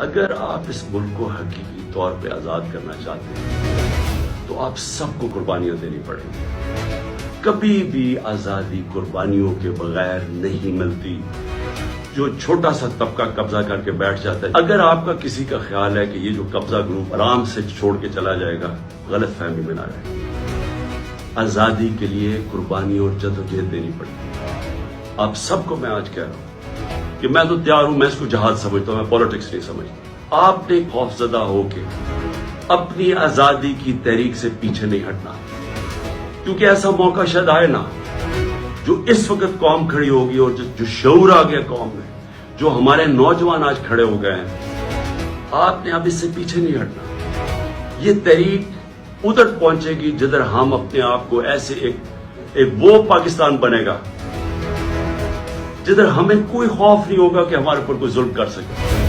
اگر آپ اس ملک کو حقیقی طور پہ آزاد کرنا چاہتے ہیں تو آپ سب کو قربانیاں دینی پڑیں گی۔ کبھی بھی آزادی قربانیوں کے بغیر نہیں ملتی۔ جو چھوٹا سا طبقہ قبضہ کر کے بیٹھ جاتا ہے، اگر آپ کا کسی کا خیال ہے کہ یہ جو قبضہ گروپ آرام سے چھوڑ کے چلا جائے گا، غلط فہمی میں نہ رہے۔ آزادی کے لیے قربانی اور جدوجہد دینی پڑے گی۔ آپ سب کو میں آج کہہ رہا ہوں کہ میں تو تیار ہوں، میں اس کو جہاد سمجھتا ہوں، میں پالیٹکس نہیں سمجھتا۔ آپ نے خوفزدہ ہو کے اپنی آزادی کی تحریک سے پیچھے نہیں ہٹنا، کیونکہ ایسا موقع شاید آئے نا جو اس وقت قوم کھڑی ہوگی اور جو شعور آ گیا قوم میں، جو ہمارے نوجوان آج کھڑے ہو گئے ہیں، آپ نے اب اس سے پیچھے نہیں ہٹنا۔ یہ تحریک ادھر پہنچے گی جدھر ہم اپنے آپ کو ایسے ایک وہ پاکستان بنے گا جدھر ہمیں کوئی خوف نہیں ہوگا کہ ہمارے اوپر کوئی ظلم کر سکے۔